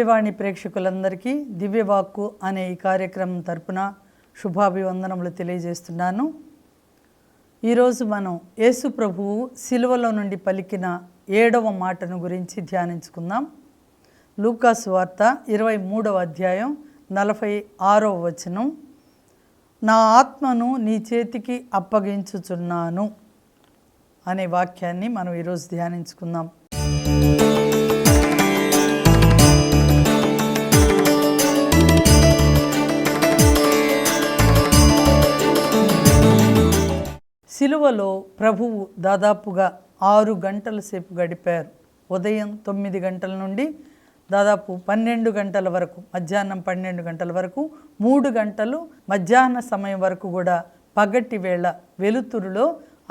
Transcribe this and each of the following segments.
దివ్యవాణి ప్రేక్షకులందరికీ దివ్యవాక్కు అనే ఈ కార్యక్రమం తరపున శుభాభివందనములు తెలియజేస్తున్నాను. ఈరోజు మనం యేసు ప్రభువు సిలువలో నుండి పలికిన 7వ మాటను గురించి ధ్యానించుకుందాం. లూకా సువార్త 23వ అధ్యాయం 46వ వచనం, నా ఆత్మను నీ చేతికి అప్పగించుచున్నాను అనే వాక్యాన్ని మనం ఈరోజు ధ్యానించుకుందాం. సిలువలో ప్రభువు దాదాపుగా 6 గంటల సేపు గడిపారు. ఉదయం 9 గంటల నుండి దాదాపు 12 గంటల వరకు, మధ్యాహ్నం 12 గంటల వరకు, 3 గంటలు మధ్యాహ్న సమయం వరకు కూడా పగటి వేళ వెలుతురులో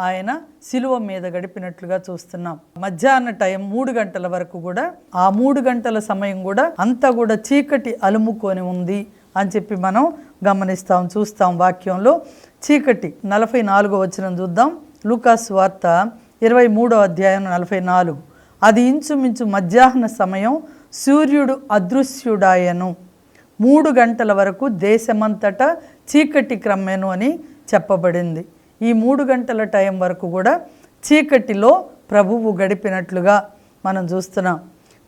ఆయన సిలువ మీద గడిపినట్లుగా చూస్తున్నాం. మధ్యాహ్న టైం 3 గంటల వరకు కూడా, ఆ 3 గంటల సమయం కూడా అంతా కూడా చీకటి అలుముకొని ఉంది అని చెప్పి మనం గమనిస్తాం, చూస్తాం. వాక్యంలో చీకటి. 44వ వచనం చూద్దాం. లూకా సువార్త 23వ అధ్యాయం 44. అది ఇంచుమించు మధ్యాహ్న సమయం, సూర్యుడు అదృశ్యుడాయను, 3 గంటల వరకు దేశమంతటా చీకటి క్రమ్మెను అని చెప్పబడింది. ఈ 3 గంటల టైం వరకు కూడా చీకటిలో ప్రభువు గడిపినట్లుగా మనం చూస్తున్నాం.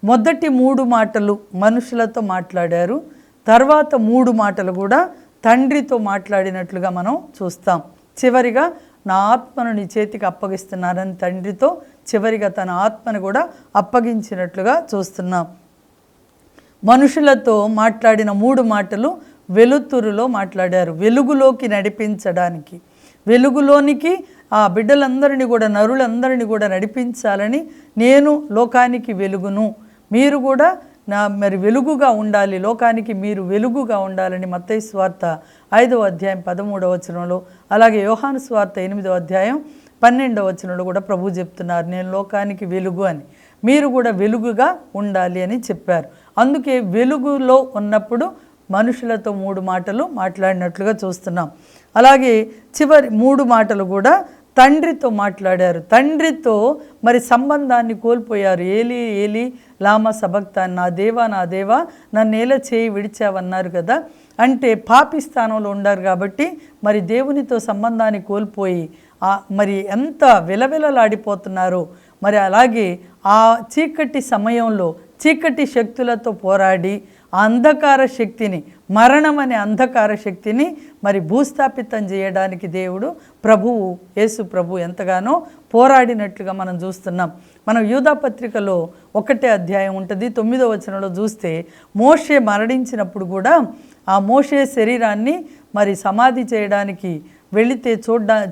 మొదటి 3 మాటలు మనుషులతో మాట్లాడారు, తర్వాత 3 మాటలు కూడా తండ్రితో మాట్లాడినట్లుగా మనం చూస్తాం. చివరిగా నా ఆత్మను నీ చేతికి అప్పగిస్తున్నానని తండ్రితో చివరిగా తన ఆత్మను కూడా అప్పగించినట్లుగా చూస్తున్నాం. మనుషులతో మాట్లాడిన 3 మాటలు వెలుతురులో మాట్లాడారు, వెలుగులోకి నడిపించడానికి. వెలుగులోనికి ఆ బిడ్డలందరినీ కూడా, నరులందరినీ కూడా నడిపించాలని, నేను లోకానికి వెలుగును, మీరు కూడా మరి వెలుగుగా ఉండాలి, లోకానికి మీరు వెలుగుగా ఉండాలని మత్తయి సువార్త 5వ అధ్యాయం 13వ వచనంలో, అలాగే యోహాను సువార్త 8వ అధ్యాయం 12వ వచనంలో కూడా ప్రభు చెప్తున్నారు, నేను లోకానికి వెలుగు అని, మీరు కూడా వెలుగుగా ఉండాలి అని చెప్పారు. అందుకే వెలుగులో ఉన్నప్పుడు మనుషులతో 3 మాటలు మాట్లాడినట్లుగా చూస్తున్నాం. అలాగే చివరి 3 మాటలు కూడా తండ్రితో మాట్లాడారు. తండ్రితో మరి సంబంధాన్ని కోల్పోయారు. ఏలి ఏలి లామా సబక్తాన్, నా దేవా నా దేవా నన్ను ఎలా చేయి విడిచావన్నారు కదా. అంటే పాపి స్థానంలో ఉండారు కాబట్టి మరి దేవునితో సంబంధాన్ని కోల్పోయి మరి ఎంత విలవిలలాడిపోతున్నారు. మరి అలాగే ఆ చీకటి సమయంలో చీకటి శక్తులతో పోరాడి ఆ అంధకార శక్తిని, మరణం అనే అంధకార శక్తిని మరి భూస్థాపితం చేయడానికి దేవుడు ప్రభువు, యేసు ప్రభు ఎంతగానో పోరాడినట్లుగా మనం చూస్తున్నాం. మనం యూదా పత్రికలో 1వ అధ్యాయం ఉంటుంది, 9వ వచనంలో చూస్తే మోషే మరణించినప్పుడు కూడా ఆ మోషే శరీరాన్ని మరి సమాధి చేయడానికి వెళితే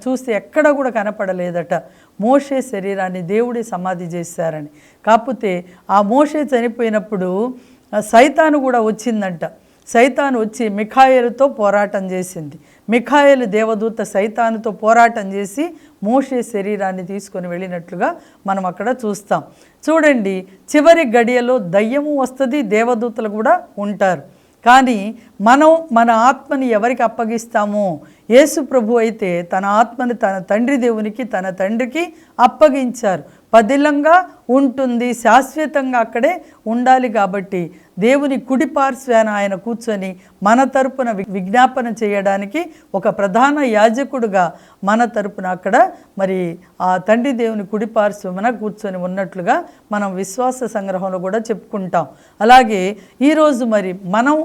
చూస్తే ఎక్కడ కూడా కనపడలేదట. మోషే శరీరాన్ని దేవుడే సమాధి చేశారని. కాకపోతే ఆ మోషే చనిపోయినప్పుడు సైతాను కూడా వచ్చిందంట. సైతాను వచ్చి మిఖాయేలుతో పోరాటం చేసింది. మిఖాయేలు దేవదూత సైతానుతో పోరాటం చేసి మోషే శరీరాన్ని తీసుకొని వెళ్ళినట్లుగా మనం అక్కడ చూస్తాం. చూడండి, చివరి గడియలో దయ్యము వస్తుంది, దేవదూతలు కూడా ఉంటారు. కానీ మనం మన ఆత్మని ఎవరికి అప్పగిస్తామో, యేసు ప్రభు అయితే తన ఆత్మని తన తండ్రి దేవునికి, తన తండ్రికి అప్పగించారు. పదిలంగా ఉంటుంది, శాశ్వతంగా అక్కడే ఉండాలి. కాబట్టి దేవుని కుడి పార్శ్వాన ఆయన కూర్చొని మన తరపున విజ్ఞాపన చేయడానికి ఒక ప్రధాన యాజకుడుగా మన తరపున అక్కడ మరి ఆ తండ్రి దేవుని కుడి పార్శ్వమున కూర్చొని ఉన్నట్లుగా మనం విశ్వాస సంగ్రహంలో కూడా చెప్పుకుంటాం. అలాగే ఈరోజు మరి మనం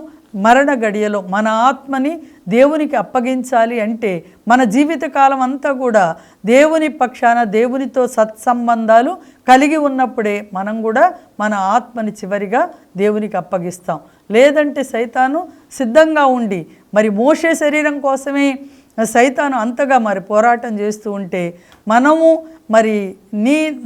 మరణ గడియలో మన ఆత్మని దేవునికి అప్పగించాలి అంటే మన జీవితకాలం అంతా కూడా దేవుని పక్షాన, దేవునితో సత్సంబంధాలు కలిగి ఉన్నప్పుడే మనం కూడా మన ఆత్మని చివరిగా దేవునికి అప్పగిస్తాం. లేదంటే సైతాను సిద్ధంగా ఉండి మరి మోషే శరీరం కోసమే సైతాను అంతగా మరి పోరాటం చేస్తూ ఉంటే మనము మరి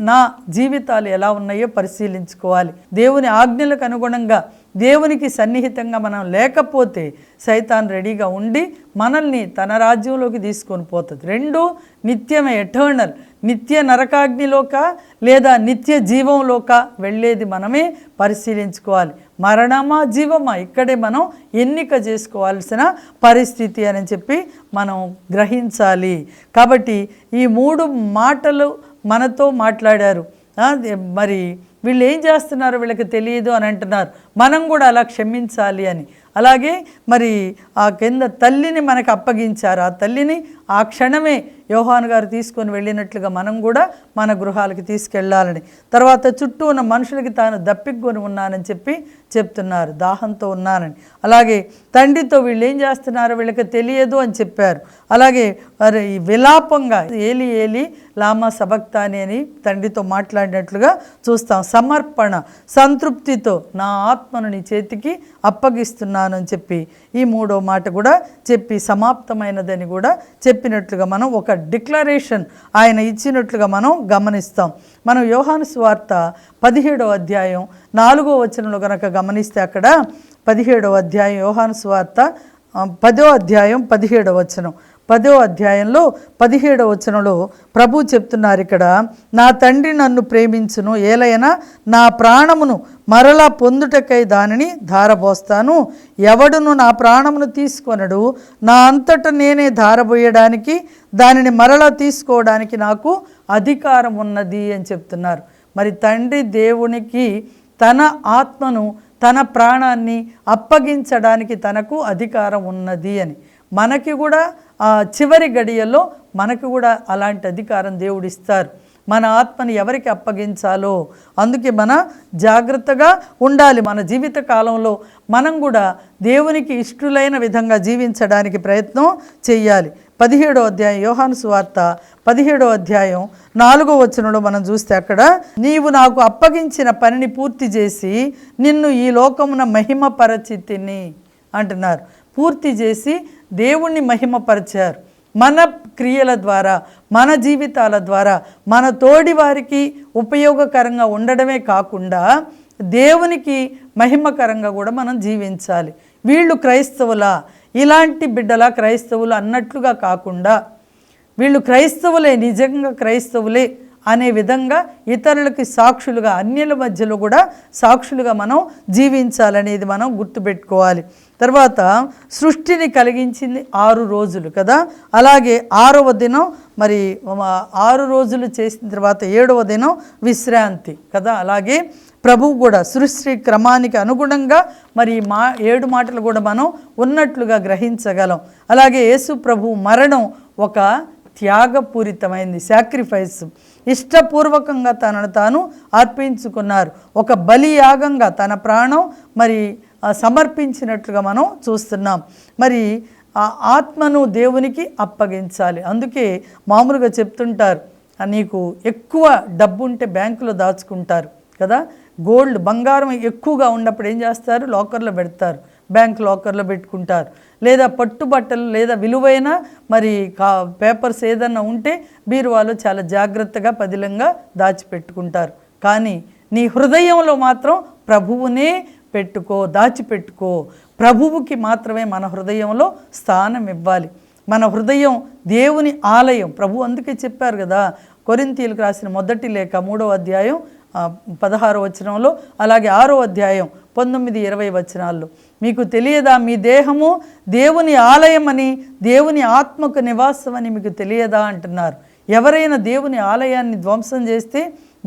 నా జీవితాలు ఎలా ఉన్నాయో పరిశీలించుకోవాలి. దేవుని ఆజ్ఞలకు అనుగుణంగా దేవునికి సన్నిహితంగా మనం లేకపోతే సైతాన్ రెడీగా ఉండి మనల్ని తన రాజ్యంలోకి తీసుకొని పోతుంది. 2 నిత్యమే, ఎటర్నల్, నిత్య నరకాగ్నిలోక లేదా నిత్య జీవంలోక వెళ్ళేది మనమే పరిశీలించుకోవాలి. మరణమా జీవమా ఇక్కడే మనం ఎన్నిక చేసుకోవాల్సిన పరిస్థితి అని చెప్పి మనం గ్రహించాలి. కాబట్టి ఈ 3 మాటలు మనతో మాట్లాడారు. మరి వీళ్ళు ఏం చేస్తున్నారో వీళ్ళకి తెలియదు అని అంటున్నారు. మనం కూడా అలా క్షమించాలి అని. అలాగే మరి ఆ కింద తల్లిని మనకు అప్పగించారు. ఆ తల్లిని ఆ క్షణమే యోహాను గారు తీసుకొని వెళ్ళినట్లుగా మనం కూడా మన గృహాలకి తీసుకెళ్ళాలని. తర్వాత చుట్టూ ఉన్న మనుషులకి తాను దప్పికొని ఉన్నానని చెప్తున్నారు, దాహంతో ఉన్నానని. అలాగే తండ్రితో వీళ్ళు ఏం చేస్తున్నారో వీళ్ళకి తెలియదు అని చెప్పారు. అలాగే మరి విలాపంగా ఏలి ఏలి లామా సబక్తాని అని తండ్రితో మాట్లాడినట్లుగా చూస్తాం. సమర్పణ, సంతృప్తితో నా ఆత్మను నీ చేతికి అప్పగిస్తున్నాను అని చెప్పి ఈ మూడో మాట కూడా చెప్పి సమాప్తమైనదని కూడా చెప్పినట్లుగా మనం ఒక డిక్లరేషన్ ఆయన ఇచ్చినట్లుగా మనం గమనిస్తాం. మనం యోహాను సువార్త 17వ అధ్యాయం 4వ వచనంలో కనుక గమనిస్తే అక్కడ 17వ అధ్యాయం యోహాను సువార్త 10వ అధ్యాయం 17వ వచనం 10వ అధ్యాయంలో 17వ వచనంలో ప్రభు చెప్తున్నారు ఇక్కడ, నా తండ్రి నన్ను ప్రేమించును, ఏలైనా నా ప్రాణమును మరలా పొందుటకై దానిని ధారపోస్తాను. ఎవడును నా ప్రాణమును తీసుకొనడు, నా అంతట నేనే ధారపోయడానికి దానిని మరలా తీసుకోవడానికి నాకు అధికారం ఉన్నది అని చెప్తున్నారు. మరి తండ్రి దేవునికి తన ఆత్మను తన ప్రాణాన్ని అప్పగించడానికి తనకు అధికారం ఉన్నది అని. మనకి కూడా చివరి గడియల్లో మనకు కూడా అలాంటి అధికారం దేవుడిస్తారు. మన ఆత్మని ఎవరికి అప్పగించాలో అందుకే మన జాగ్రత్తగా ఉండాలి. మన జీవిత కాలంలో మనం కూడా దేవునికి ఇష్టలైన విధంగా జీవించడానికి ప్రయత్నం చేయాలి. 17వ అధ్యాయం యోహాను సువార్త 17వ అధ్యాయం 4వ వచనంలో మనం చూస్తే అక్కడ, నీవు నాకు అప్పగించిన పనిని పూర్తి చేసి నిన్ను ఈ లోకమున మహిమపరచితిని అంటున్నారు. పూర్తి చేసి దేవుణ్ణి మహిమపరిచారు. మన క్రియల ద్వారా, మన జీవితాల ద్వారా మన తోడి వారికి ఉపయోగకరంగా ఉండడమే కాకుండా దేవునికి మహిమకరంగా కూడా మనం జీవించాలి. వీళ్ళు క్రైస్తవులా, ఇలాంటి బిడ్డలా క్రైస్తవులు అన్నట్లుగా కాకుండా వీళ్ళు క్రైస్తవులే, నిజంగా క్రైస్తవులే అనే విధంగా ఇతరులకి సాక్షులుగా, అన్యుల మధ్యలో కూడా సాక్షులుగా మనం జీవించాలనేది మనం గుర్తుపెట్టుకోవాలి. తర్వాత సృష్టిని కలిగించింది 6 రోజులు కదా. అలాగే 6వ దినం మరి 6 రోజులు చేసిన తర్వాత 7వ దినం విశ్రాంతి కదా. అలాగే ప్రభువు కూడా సృష్టి క్రమానికి అనుగుణంగా మరి 7 మాటలు కూడా మనం ఉన్నట్లుగా గ్రహించగలం. అలాగే యేసు ప్రభువు మరణం ఒక త్యాగపూరితమైంది, సాక్రిఫైస్. ఇష్టపూర్వకంగా తనను తాను అర్పించుకున్నారు. ఒక బలియాగంగా తన ప్రాణం మరి సమర్పించినట్లుగా మనం చూస్తున్నాం. మరి ఆ ఆత్మను దేవునికి అప్పగించాలి. అందుకే మామూలుగా చెప్తుంటారు, నీకు ఎక్కువ డబ్బు ఉంటే బ్యాంకులో దాచుకుంటారు కదా. గోల్డ్, బంగారం ఎక్కువగా ఉన్నప్పుడు ఏం చేస్తారు, లాకర్లో పెడతారు, బ్యాంక్ లాకర్లో పెట్టుకుంటారు. లేదా పట్టుబట్టలు లేదా విలువైన మరి పేపర్స్ ఏదన్నా ఉంటే బీరువాలో చాలా జాగ్రత్తగా పదిలంగా దాచిపెట్టుకుంటారు. కానీ నీ హృదయంలో మాత్రం ప్రభువునే పెట్టుకో, దాచిపెట్టుకో. ప్రభువుకి మాత్రమే మన హృదయంలో స్థానం ఇవ్వాలి. మన హృదయం దేవుని ఆలయం. ప్రభు అందుకే చెప్పారు కదా, కొరింథీయులకు రాసిన మొదటి లేఖ 3వ అధ్యాయం 16వ వచనంలో, అలాగే 6వ అధ్యాయం 19-20 వచనాల్లో, మీకు తెలియదా మీ దేహము దేవుని ఆలయమని, దేవుని ఆత్మకు నివాసం అని మీకు తెలియదా అంటున్నారు. ఎవరైనా దేవుని ఆలయాన్ని ధ్వంసం చేస్తే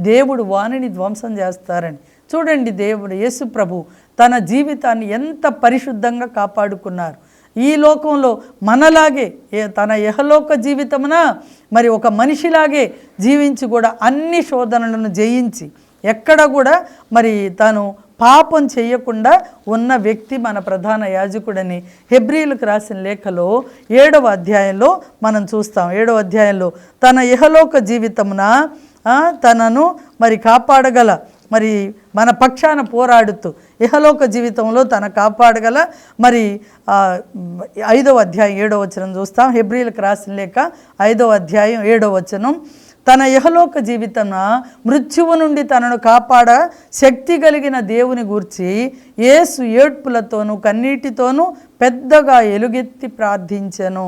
దేవుడు వానిని ధ్వంసం చేస్తారని. చూడండి, దేవుడు యేసు ప్రభు తన జీవితాన్ని ఎంత పరిశుద్ధంగా కాపాడుకున్నారు. ఈ లోకంలో మనలాగే తన యహలోక జీవితమున మరి ఒక మనిషిలాగే జీవించి కూడా అన్ని శోధనలను జయించి ఎక్కడ కూడా మరి తాను పాపం చేయకుండా ఉన్న వ్యక్తి మన ప్రధాన యాజకుడని హెబ్రీయులకు రాసిన లేఖలో 7వ అధ్యాయంలో మనం చూస్తాం. 7వ అధ్యాయంలో తన యహలోక జీవితమున తనను మరి కాపాడగల, మరి మన పక్షాన పోరాడుతూ ఇహలోక జీవితంలో తన కాపాడగల మరి 5వ అధ్యాయం 7వ వచనం చూస్తాం. హెబ్రీయులకు రాసిన లేఖ 5వ అధ్యాయం 7వ వచనం, తన ఇహలోక జీవితమున మృత్యువు నుండి తనను కాపాడ శక్తి కలిగిన దేవుని గూర్చి యేసు ఏడ్పులతోనూ కన్నీటితోనూ పెద్దగా ఎలుగెత్తి ప్రార్థించెను.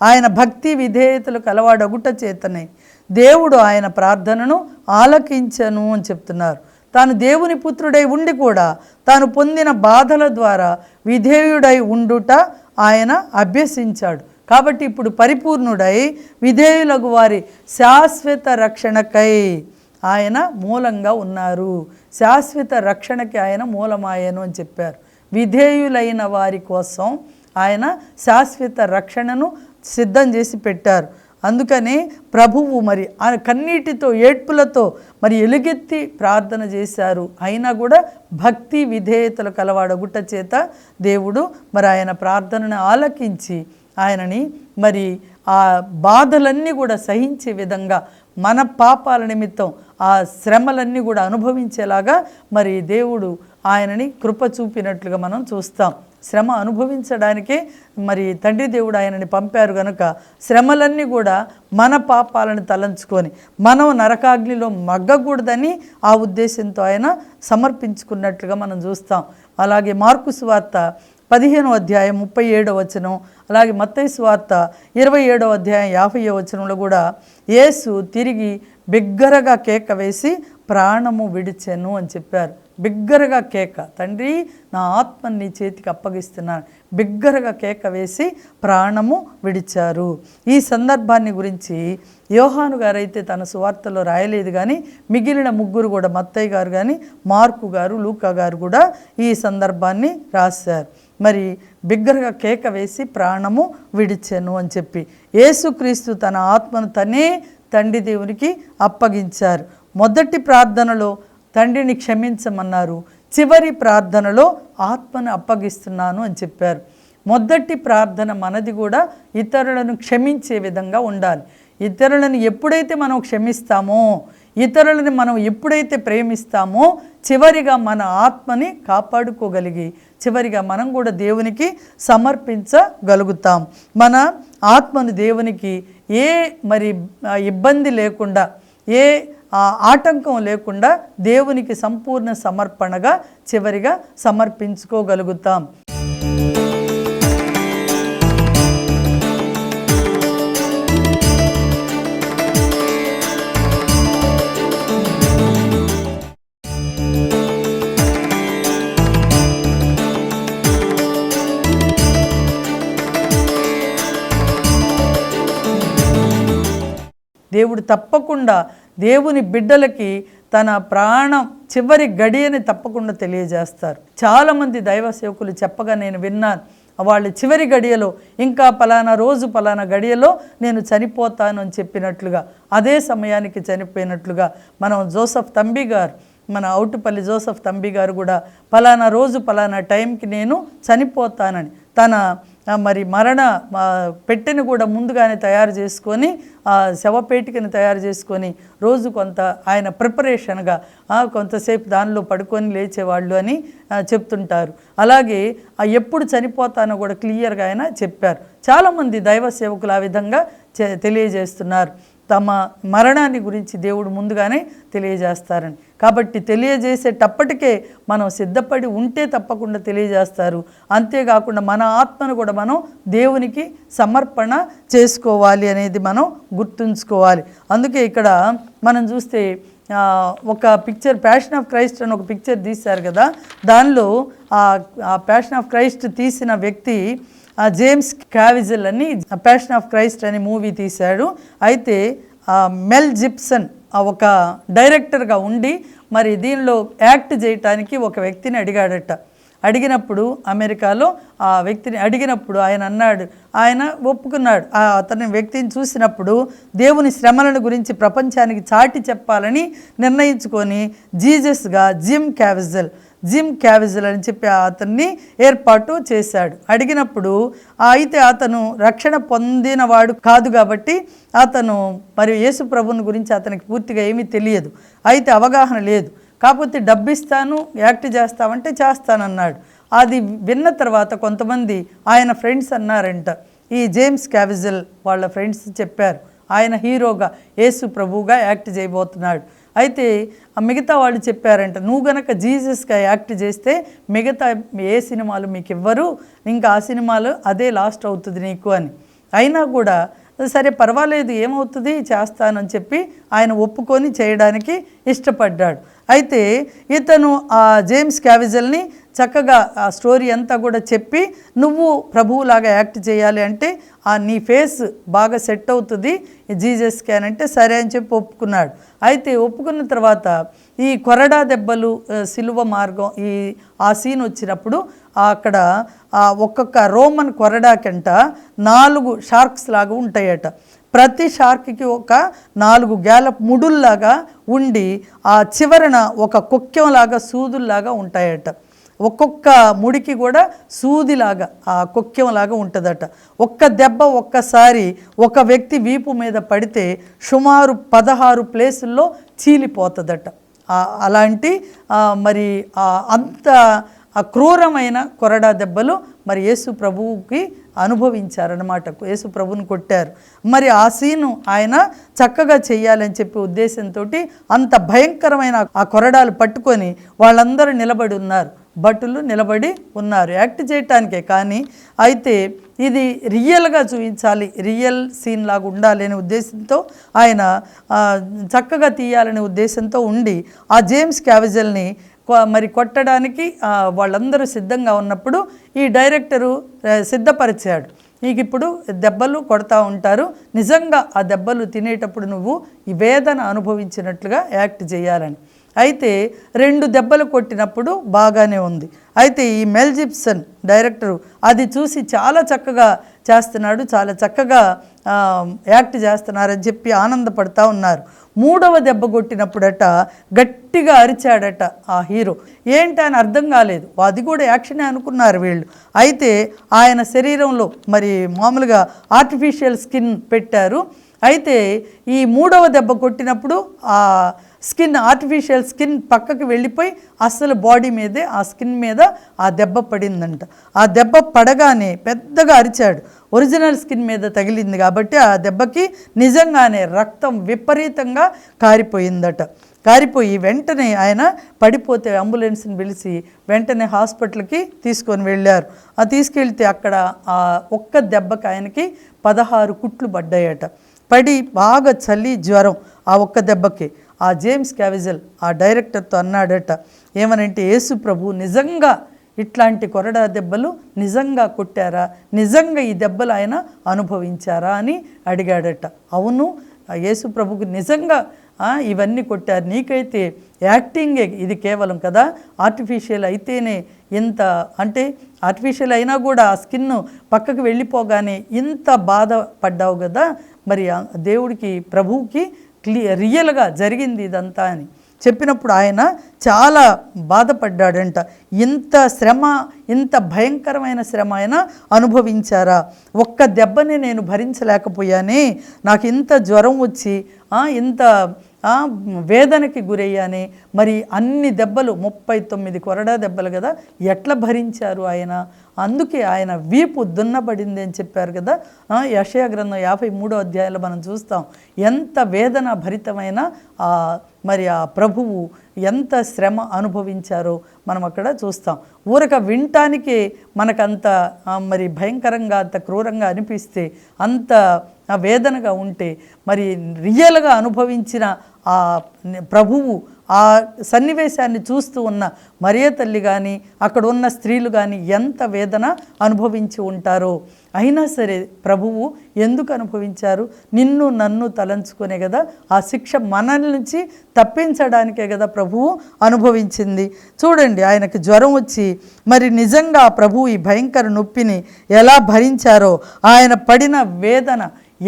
ఆయన భక్తి విధేయతలు కలవాడగుట చేతనే దేవుడు ఆయన ప్రార్థనను ఆలకించెను అని చెప్తున్నారు. తాను దేవుని పుత్రుడై ఉండి కూడా తాను పొందిన బాధల ద్వారా విధేయుడై ఉండుట ఆయన అభ్యసించాడు. కాబట్టి ఇప్పుడు పరిపూర్ణుడై విధేయులకు వారి శాశ్వత రక్షణకై ఆయన మూలంగా ఉన్నారు, శాశ్వత రక్షణకి ఆయన మూలమాయను అని చెప్పారు. విధేయులైన వారి కోసం ఆయన శాశ్వత రక్షణను సిద్ధం చేసి పెట్టారు. అందుకని ప్రభువు మరి ఆ కన్నీటితో ఏడ్పులతో మరి ఎలుగెత్తి ప్రార్థన చేశారు. అయినా కూడా భక్తి విధేయతలు కలవాడగుట చేత దేవుడు మరి ఆయన ప్రార్థనను ఆలకించి ఆయనని మరి ఆ బాధలన్నీ కూడా సహించే విధంగా మన పాపాల నిమిత్తం ఆ శ్రమలన్నీ కూడా అనుభవించేలాగా మరి దేవుడు ఆయనని కృప చూపినట్లుగా మనం చూస్తాం. శ్రమ అనుభవించడానికే మరి తండ్రి దేవుడు ఆయనని పంపారు కనుక శ్రమలన్నీ కూడా మన పాపాలను తలంచుకొని మనం నరకాగ్నిలో మగ్గకూడదని ఆ ఉద్దేశంతో ఆయన సమర్పించుకున్నట్లుగా మనం చూస్తాం. అలాగే మార్కు సువార్త 15వ అధ్యాయం 37వ వచనం, అలాగే మత్తయి సువార్త 27వ అధ్యాయం 50వ వచనంలో కూడా యేసు తిరిగి బిగ్గరగా కేక వేసి ప్రాణము విడిచెను అని చెప్పారు. బిగ్గరగా కేక, తండ్రి నా ఆత్మని నీ చేతికి అప్పగిస్తున్నాను, బిగ్గరగా కేక వేసి ప్రాణము విడిచారు. ఈ సందర్భాన్ని గురించి యోహాను గారైతే తన సువార్తలో రాయలేదు, కానీ మిగిలిన ముగ్గురు కూడా మత్తయి గారు కానీ మార్కు గారు లూకా గారు కూడా ఈ సందర్భాన్ని రాశారు. మరి బిగ్గరగా కేక వేసి ప్రాణము విడిచెను అని చెప్పి యేసుక్రీస్తు తన ఆత్మను తనే తండ్రి దేవునికి అప్పగించారు. మొదటి ప్రార్థనలో తండ్రిని క్షమించమన్నారు, చివరి ప్రార్థనలో ఆత్మను అప్పగిస్తున్నాను అని చెప్పారు. మొదటి ప్రార్థన మనది కూడా ఇతరులను క్షమించే విధంగా ఉండాలి. ఇతరులను ఎప్పుడైతే మనం క్షమిస్తామో, ఇతరులను మనం ఎప్పుడైతే ప్రేమిస్తామో, చివరిగా మన ఆత్మని కాపాడుకోగలిగి చివరిగా మనం కూడా దేవునికి సమర్పించగలుగుతాం. మన ఆత్మను దేవునికి ఏ మరి ఇబ్బంది లేకుండా, ఏ ఆటంకం లేకుండా దేవునికి సంపూర్ణ సమర్పణగా చివరిగా సమర్పించుకోగలుగుతాం. దేవుడు తప్పకుండా దేవుని బిడ్డలకి తన ప్రాణం చివరి గడియని తప్పకుండా తెలియజేస్తారు. చాలామంది దైవ సేవకులు చెప్పగా నేను విన్నాను, వాళ్ళు చివరి గడియలో ఇంకా పలానా రోజు పలానా గడియలో నేను చనిపోతాను అని చెప్పినట్లుగా, అదే సమయానికి చనిపోయినట్లుగా. మనం జోసఫ్ తంబి గారు, మన ఔటుపల్లి జోసఫ్ తంబి గారు కూడా పలానా రోజు పలానా టైంకి నేను చనిపోతానని తన మరి మరణ పెట్టెను కూడా ముందుగానే తయారు చేసుకొని, శవపేటికను తయారు చేసుకొని రోజు కొంత ఆయన ప్రిపరేషన్గా కొంతసేపు దానిలో పడుకొని లేచేవాళ్ళు అని చెప్తుంటారు. అలాగే ఎప్పుడు చనిపోతానో కూడా క్లియర్గా ఆయన చెప్పారు. చాలామంది దైవ సేవకులు ఆ విధంగా తెలియజేస్తున్నారు. తమ మరణాన్ని గురించి దేవుడు ముందుగానే తెలియజేస్తారని. కాబట్టి తెలియజేసేటప్పటికే మనం సిద్ధపడి ఉంటే తప్పకుండా తెలియజేస్తారు. అంతేకాకుండా మన ఆత్మను కూడా మనం దేవునికి సమర్పణ చేసుకోవాలి అనేది మనం గుర్తుంచుకోవాలి. అందుకే ఇక్కడ మనం చూస్తే ఒక పిక్చర్, ప్యాషన్ ఆఫ్ క్రైస్ట్ అని ఒక పిక్చర్ తీశారు కదా, దానిలో ఆ ప్యాషన్ ఆఫ్ క్రైస్ట్ తీసిన వ్యక్తి జేమ్స్ క్యావిజల్ అని ప్యాషన్ ఆఫ్ క్రైస్ట్ అనే మూవీ తీశాడు. అయితే మెల్ జిబ్సన్ ఒక డైరెక్టర్గా ఉండి మరి దీనిలో యాక్ట్ చేయటానికి ఒక వ్యక్తిని అడిగాడట. అడిగినప్పుడు అమెరికాలో ఆ వ్యక్తిని అడిగినప్పుడు ఆయన అన్నాడు, ఆయన ఒప్పుకున్నాడు. అతని వ్యక్తిని చూసినప్పుడు దేవుని శ్రమలను గురించి ప్రపంచానికి చాటి చెప్పాలని నిర్ణయించుకొని జీజస్గా జిమ్ క్యావిజల్ అని చెప్పి అతన్ని ఏర్పాటు చేశాడు. అడిగినప్పుడు అయితే అతను రక్షణ పొందినవాడు కాదు కాబట్టి అతను మరి యేసు ప్రభుని గురించి అతనికి పూర్తిగా ఏమీ తెలియదు, అయితే అవగాహన లేదు. కాకపోతే డబ్బిస్తాను, యాక్ట్ చేస్తామంటే చేస్తానన్నాడు. అది విన్న తర్వాత కొంతమంది ఆయన ఫ్రెండ్స్ అన్నారంట, ఈ జేమ్స్ క్యావిజల్ వాళ్ళ ఫ్రెండ్స్ చెప్పారు ఆయన హీరోగా యేసు ప్రభువుగా యాక్ట్ చేయబోతున్నాడు. అయితే మిగతా వాళ్ళు చెప్పారంట, నువ్వు గనక జీసస్గా యాక్ట్ చేస్తే మిగతా ఏ సినిమాలు మీకు ఇవ్వరు, ఇంకా ఆ సినిమాలు అదే లాస్ట్ అవుతుంది నీకు అని. అయినా కూడా సరే పర్వాలేదు ఏమవుతుంది చేస్తానని చెప్పి ఆయన ఒప్పుకొని చేయడానికి ఇష్టపడ్డాడు. అయితే ఇతను ఆ జేమ్స్ క్యావిజల్ని చక్కగా ఆ స్టోరీ అంతా కూడా చెప్పి నువ్వు ప్రభువులాగా యాక్ట్ చేయాలి అంటే నీ ఫేస్ బాగా సెట్ అవుతుంది జీసస్కి అని అంటే సరే అని చెప్పి ఒప్పుకున్నాడు. అయితే ఒప్పుకున్న తర్వాత ఈ కొరడా దెబ్బలు సిలువ మార్గం ఆ సీన్ వచ్చినప్పుడు అక్కడ ఒక్కొక్క రోమన్ కొరడాకంట 4 షార్క్స్ లాగా ఉంటాయట. ప్రతి షార్క్కి ఒక 4 గ్యాలప్ ముడుల్లాగా ఉండి ఆ చివరన ఒక కొక్కెంలాగా సూదుల్లాగా ఉంటాయట. ఒక్కొక్క ముడికి కూడా సూదిలాగా ఆ కొక్కెంలాగా ఉంటుందట. ఒక్క దెబ్బ ఒక్కసారి ఒక వ్యక్తి వీపు మీద పడితే సుమారు 16 ప్లేసుల్లో చీలిపోతుందట. అలాంటి మరి అంత క్రూరమైన కొరడా దెబ్బలు మరి యేసు ప్రభువుకి అనుభవించారన్నమాట. యేసు ప్రభుని కొట్టారు. మరి ఆ సీను ఆయన చక్కగా చెయ్యాలని చెప్పి ఉద్దేశంతో అంత భయంకరమైన ఆ కొరడాలు పట్టుకొని వాళ్ళందరూ నిలబడి ఉన్నారు, భటులు నిలబడి ఉన్నారు యాక్ట్ చేయటానికే. కానీ అయితే ఇది రియల్గా చూపించాలి, రియల్ సీన్ లాగా ఉండాలి అనే ఉద్దేశంతో ఆయన చక్కగా తీయాలనే ఉద్దేశంతో ఉండి ఆ జేమ్స్ క్యావిజల్ని మరి కొట్టడానికి వాళ్ళందరూ సిద్ధంగా ఉన్నప్పుడు ఈ డైరెక్టరు సిద్ధపరిచాడు. నీకు ఇప్పుడు దెబ్బలు కొడతా ఉంటారు, నిజంగా ఆ దెబ్బలు తినేటప్పుడు నువ్వు ఈ వేదన అనుభవించినట్లుగా యాక్ట్ చేయాలని. అయితే 2 దెబ్బలు కొట్టినప్పుడు బాగానే ఉంది. అయితే ఈ మెల్ జిబ్సన్ డైరెక్టరు అది చూసి చాలా చక్కగా చేస్తున్నాడు, చాలా చక్కగా యాక్ట్ చేస్తున్నారని చెప్పి ఆనందపడతా ఉన్నారు. 3వ దెబ్బ కొట్టినప్పుడట గట్టిగా అరిచాడట ఆ హీరో. ఏంటని అర్థం కాలేదు, అది కూడా యాక్షనే అనుకున్నారు వీళ్ళు. అయితే ఆయన శరీరంలో మరి మామూలుగా ఆర్టిఫిషియల్ స్కిన్ పెట్టారు. అయితే ఈ 3వ దెబ్బ కొట్టినప్పుడు ఆ స్కిన్ ఆర్టిఫిషియల్ స్కిన్ పక్కకి వెళ్ళిపోయి అసలు బాడీ మీదే ఆ స్కిన్ మీద ఆ దెబ్బ పడిందంట. ఆ దెబ్బ పడగానే పెద్దగా అరిచాడు. ఒరిజినల్ స్కిన్ మీద తగిలింది కాబట్టి ఆ దెబ్బకి నిజంగానే రక్తం విపరీతంగా కారిపోయిందట. కారిపోయి వెంటనే ఆయన పడిపోతే అంబులెన్స్ని పిలిచి వెంటనే హాస్పిటల్కి తీసుకొని వెళ్ళారు. తీసుకెళ్తే అక్కడ ఆ ఒక్క దెబ్బకి ఆయనకి 16 కుట్లు పడ్డాయట. పడి బాగా చలి జ్వరం ఆ ఒక్క దెబ్బకి. ఆ జేమ్స్ క్యావిజల్ ఆ డైరెక్టర్తో అన్నాడట, ఏమనంటే యేసు ప్రభు నిజంగా ఇట్లాంటి కొరడా దెబ్బలు నిజంగా కొట్టారా, నిజంగా ఈ దెబ్బలు ఆయన అనుభవించారా అని అడిగాడట. అవును, యేసు ప్రభుకి నిజంగా ఇవన్నీ కొట్టారు, నీకైతే యాక్టింగే ఇది కేవలం కదా, ఆర్టిఫిషియల్ అయితేనే ఇంత అంటే ఆర్టిఫిషియల్ అయినా కూడా ఆ స్కిన్ పక్కకు వెళ్ళిపోగానే ఇంత బాధపడ్డావు కదా, మరి దేవుడికి ప్రభువుకి రియల్గా జరిగింది ఇదంతా అని చెప్పినప్పుడు ఆయన చాలా బాధపడ్డాడంట. ఇంత శ్రమ, ఇంత భయంకరమైన శ్రమ ఆయన అనుభవించారా, ఒక్క దెబ్బని నేను భరించలేకపోయానే, నాకు ఇంత జ్వరం వచ్చి ఇంత వేదనకి గురయ్యానే, మరి అన్ని దెబ్బలు 39 కొరడా దెబ్బలు కదా, ఎట్లా భరించారు ఆయన, అందుకే ఆయన వీపు దున్నబడింది అని చెప్పారు కదా. యెషయా గ్రంథం 53వ అధ్యాయంలో మనం చూస్తాం ఎంత వేదన భరితమైన మరి ఆ ప్రభువు ఎంత శ్రమ అనుభవించారో మనం అక్కడ చూస్తాం. ఊరక వినటానికే మనకంత మరి భయంకరంగా అంత క్రూరంగా అనిపిస్తే, అంత వేదనగా ఉంటే, మరి రియల్గా అనుభవించిన ఆ ప్రభువు ఆ సన్నివేశాన్ని చూస్తూ ఉన్న మరియ తల్లి కానీ అక్కడ ఉన్న స్త్రీలు కానీ ఎంత వేదన అనుభవించి ఉంటారో. అయినా సరే ప్రభువు ఎందుకు అనుభవించారు, నిన్ను నన్ను తలంచుకునే కదా, ఆ శిక్ష మనల్ని నుంచి తప్పించడానికే కదా ప్రభువు అనుభవించింది. చూడండి, ఆయనకు జ్వరం వచ్చి మరి నిజంగా ప్రభువు ఈ భయంకర నొప్పిని ఎలా భరించారో, ఆయన పడిన వేదన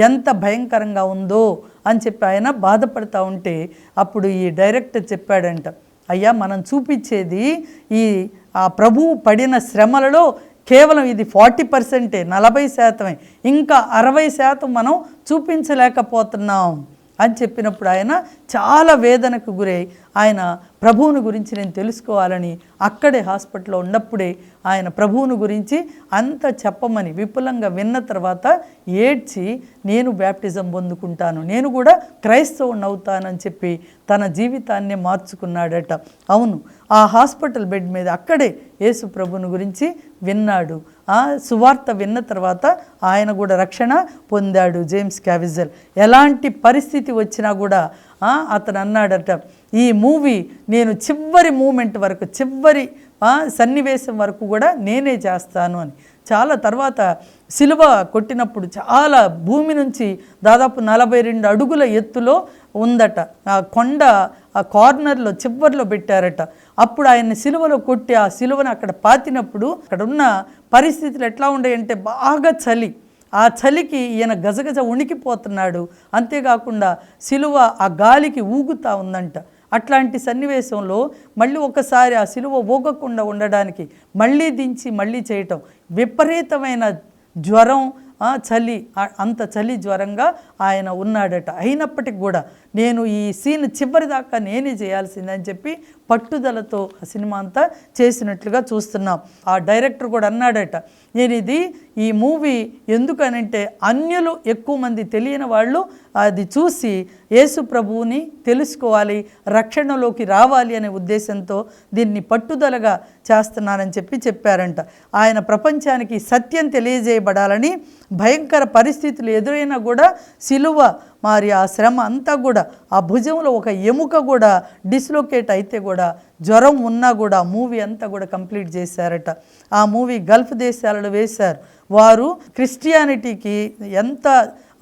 ఎంత భయంకరంగా ఉందో అని చెప్పి ఆయన బాధపడతా ఉంటే అప్పుడు ఈ డైరెక్టర్ చెప్పాడంట, అయ్యా మనం చూపించేది ఆ ప్రభువు పడిన శ్రమలలో కేవలం ఇది 40%, 40%, ఇంకా 60% మనం చూపించలేకపోతున్నాం అని చెప్పినప్పుడు ఆయన చాలా వేదనకు గురై ఆయన ప్రభువుని గురించి నేను తెలుసుకోవాలని అక్కడే హాస్పిటల్లో ఉన్నప్పుడే ఆయన ప్రభువుని గురించి అంత చెప్పమని విపులంగా విన్న తర్వాత ఏడ్చి నేను బ్యాప్టిజం పొందుకుంటాను, నేను కూడా క్రైస్తవుని అవుతానని చెప్పి తన జీవితాన్ని మార్చుకున్నాడట. అవును, ఆ హాస్పిటల్ బెడ్ మీద అక్కడే యేసు ప్రభువుని గురించి విన్నాడు. సువార్త విన్న తర్వాత ఆయన కూడా రక్షణ పొందాడు జేమ్స్ క్యావిజల్. ఎలాంటి పరిస్థితి వచ్చినా కూడా అతను అన్నాడట, ఈ మూవీ నేను చివరి మూమెంట్ వరకు, చివరి సన్నివేశం వరకు కూడా నేనే చేస్తాను అని. చాలా తర్వాత సిలువ కొట్టినప్పుడు చాలా భూమి నుంచి దాదాపు 42 అడుగుల ఎత్తులో ఉందట. ఆ కొండ ఆ కార్నర్లో చివర్లో పెట్టారట. అప్పుడు ఆయన్ని సిలువలో కొట్టి ఆ సిలువను అక్కడ పాతినప్పుడు అక్కడ ఉన్న పరిస్థితులు ఎట్లా ఉండేయంటే బాగా చలి. ఆ చలికి ఈయన గజగజ ఉణికిపోతున్నాడు. అంతేకాకుండా సిలువ ఆ గాలికి ఊగుతూ ఉందంట. అట్లాంటి సన్నివేశంలో మళ్ళీ ఒకసారి ఆ సిలువ ఊగకుండా ఉండడానికి మళ్ళీ దించి మళ్ళీ చేయటం, విపరీతమైన జ్వరం, చలి, అంత చలి జ్వరంగా ఆయన ఉన్నాడట. అయినప్పటికి కూడా నేను ఈ సీన్ చివరి దాకా నేనే చేయాల్సిందని చెప్పి పట్టుదలతో ఆ సినిమా అంతా చేసినట్లుగా చూస్తున్నాం. ఆ డైరెక్టర్ కూడా అన్నాడట, నేను ఈ మూవీ ఎందుకనంటే అన్యులు ఎక్కువ మంది తెలియని వాళ్ళు అది చూసి యేసు ప్రభువుని తెలుసుకోవాలి, రక్షణలోకి రావాలి అనే ఉద్దేశంతో దీన్ని పట్టుదలగా చేస్తున్నానని చెప్పారంట. ఆయన ప్రపంచానికి సత్యం తెలియజేయబడాలని భయంకర పరిస్థితులు ఎదురైనా కూడా సిలువ మరి ఆ శ్రమ అంతా కూడా ఆ భుజంలో ఒక ఎముక కూడా డిస్లొకేట్ అయితే కూడా జ్వరం ఉన్నా కూడా మూవీ అంతా కూడా కంప్లీట్ చేశారట. ఆ మూవీ గల్ఫ్ దేశాలలో వేశారు. వారు క్రిస్టియానిటీకి ఎంత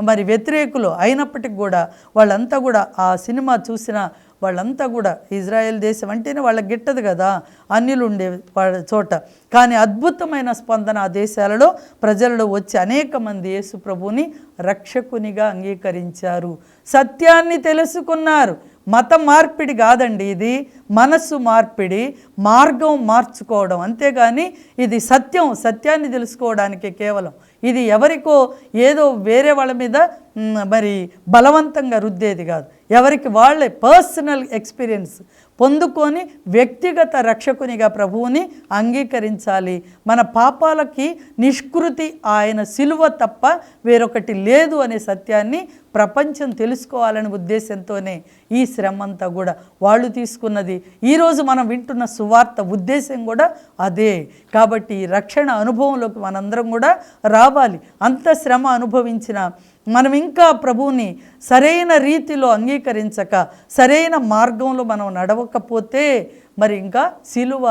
మరి వ్యతిరేకులు అయినప్పటికి కూడా వాళ్ళంతా కూడా ఆ సినిమా చూసిన వాళ్ళంతా కూడా, ఇజ్రాయెల్ దేశం అంటేనే వాళ్ళకి గిట్టదు కదా అన్యులు ఉండే వాళ్ళ చోట, కానీ అద్భుతమైన స్పందన ఆ దేశాలలో ప్రజలలో వచ్చి అనేక మంది యేసు ప్రభువుని రక్షకునిగా అంగీకరించారు, సత్యాన్ని తెలుసుకున్నారు. మత మార్పిడి కాదండి, ఇది మనస్సు మార్పిడి, మార్గం మార్చుకోవడం. అంతేగాని ఇది సత్యాన్ని తెలుసుకోవడానికే కేవలం. ఇది ఎవరికో ఏదో వేరే వాళ్ళ మీద మరి బలవంతంగా రుద్దేది కాదు. ఎవరికి వాళ్ళే పర్సనల్ ఎక్స్పీరియన్స్ పొందుకొని వ్యక్తిగత రక్షకునిగా ప్రభువుని అంగీకరించాలి. మన పాపాలకి నిష్కృతి ఆయన సిలువ తప్ప వేరొకటి లేదు అనే సత్యాన్ని ప్రపంచం తెలుసుకోవాలనే ఉద్దేశంతోనే ఈ శ్రమ అంతా కూడా వాళ్ళు తీసుకున్నది. ఈరోజు మనం వింటున్న సువార్త ఉద్దేశం కూడా అదే. కాబట్టి ఈ రక్షణ అనుభవంలోకి మనందరం కూడా రావాలి. అంత శ్రమ అనుభవించిన మనం ఇంకా ప్రభువుని సరైన రీతిలో అంగీకరించక సరైన మార్గంలో మనం నడవకపోతే మరి ఇంకా సిలువ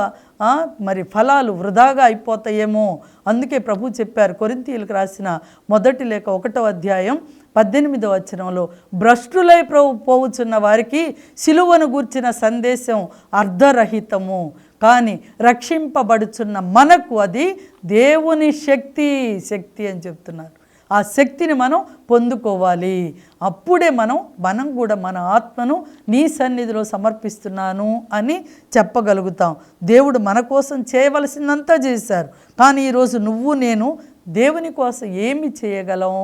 మరి ఫలాలు వృధాగా అయిపోతాయేమో. అందుకే ప్రభు చెప్పారు కొరింథీయులకు రాసిన మొదటి లేఖ 1వ అధ్యాయం 18వ వచనంలో, భ్రష్టులై పోవుచున్న వారికి సిలువను గూర్చిన సందేశం అర్ధరహితము, కానీ రక్షింపబడుచున్న మనకు అది దేవుని శక్తి అని చెప్తున్నారు. ఆ శక్తిని మనం పొందుకోవాలి. అప్పుడే మనం కూడా మన ఆత్మను నీ సన్నిధిలో సమర్పిస్తున్నాను అని చెప్పగలుగుతాం. దేవుడు మన కోసం చేయవలసిందంతా చేశారు. కానీ ఈరోజు నువ్వు నేను దేవుని కోసం ఏమి చేయగలం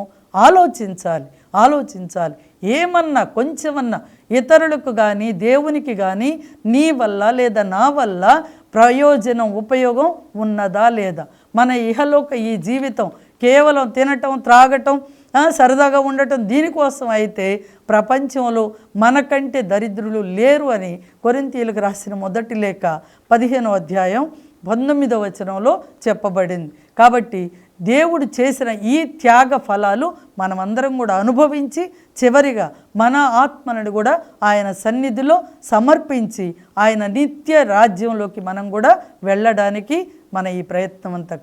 ఆలోచించాలి. ఏమన్నా కొంచెమన్నా ఇతరులకు కానీ దేవునికి కానీ నీ వల్ల లేదా నా వల్ల ప్రయోజనం ఉపయోగం ఉన్నదా లేదా? మన ఇహలోక ఈ జీవితం కేవలం తినటం, త్రాగటం, సరదాగా ఉండటం దీనికోసం అయితే ప్రపంచంలో మనకంటే దరిద్రులు లేరు అని కొరింథీయులకు రాసిన మొదటి లేఖ 15వ అధ్యాయం 19వ వచనంలో చెప్పబడింది. కాబట్టి దేవుడు చేసిన ఈ త్యాగ ఫలాలు మనమందరం కూడా అనుభవించి చివరిగా మన ఆత్మను కూడా ఆయన సన్నిధిలో సమర్పించి ఆయన నిత్య రాజ్యంలోకి మనం కూడా వెళ్ళడానికి మన ఈ ప్రయత్నం అంతా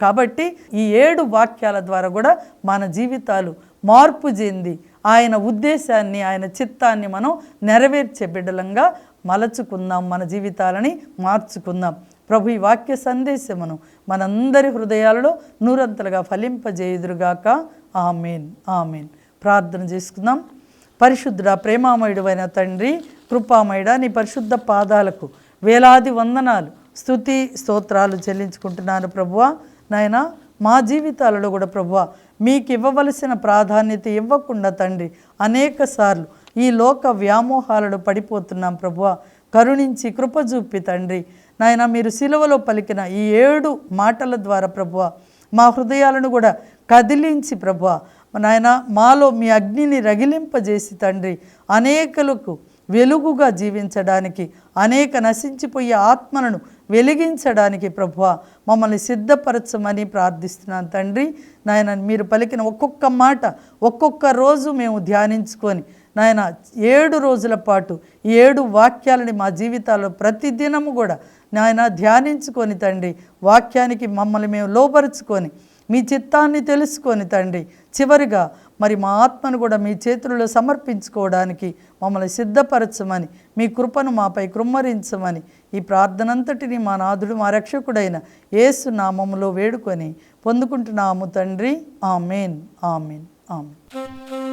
కాబట్టి ఈ 7 వాక్యాల ద్వారా కూడా మన జీవితాలు మార్పు చెంది ఆయన ఉద్దేశాన్ని ఆయన చిత్తాన్ని మనం నెరవేర్చే బిడ్డలంగా మలచుకుందాం, మన జీవితాలని మార్చుకుందాం. ప్రభు ఈ వాక్య సందేశమును మనందరి హృదయాలలో నూరంతలుగా ఫలింపజేయుదురుగాక. ఆమేన్. ప్రార్థన చేసుకుందాం. పరిశుద్ధుడా, ప్రేమామయుడు అయిన తండ్రి, కృపామయుడా, నీ పరిశుద్ధ పాదాలకు వేలాది వందనాలు, స్తుతి స్తోత్రాలు చెల్లించుకుంటున్నాను ప్రభువా. నాయనా, మా జీవితాలలో కూడా ప్రభువా మీకు ఇవ్వవలసిన ప్రాధాన్యత ఇవ్వకుండా తండ్రి అనేక సార్లు ఈ లోక వ్యామోహాలలో పడిపోతున్నాం ప్రభువా. కరుణించి కృప చూపి తండ్రి నాయన మీరు సిలువలో పలికిన ఈ 7 మాటల ద్వారా ప్రభువా మా హృదయాలను కూడా కదిలించి ప్రభువా నాయన మాలో మీ అగ్నిని రగిలింపజేసి తండ్రి అనేకులకు వెలుగుగా జీవించడానికి, అనేక నశించిపోయే ఆత్మలను వెలిగించడానికి ప్రభువా మమ్మల్ని సిద్ధపరచమని ప్రార్థిస్తున్నాను తండ్రి. నాయన మీరు పలికిన ఒక్కొక్క మాట ఒక్కొక్క రోజు మేము ధ్యానించుకొని నాయన 7 రోజుల పాటు 7 వాక్యాలని మా జీవితాల్లో ప్రతిదినము కూడా నాయన ధ్యానించుకొని తండ్రి, వాక్యానికి మమ్మల్ని మేము లోపరుచుకొని మీ చిత్తాన్ని తెలుసుకొని తండ్రి, చివరిగా మరి మా ఆత్మను కూడా మీ చేతుల్లో సమర్పించుకోవడానికి మమ్మల్ని సిద్ధపరచమని, మీ కృపను మాపై కృమ్మరించమని ఈ ప్రార్థనంతటిని మా నాథుడు మా రక్షకుడైన యేసు నామములో వేడుకొని పొందుకుంటున్నాము తండ్రి. ఆమేన్, ఆమేన్, ఆమేన్.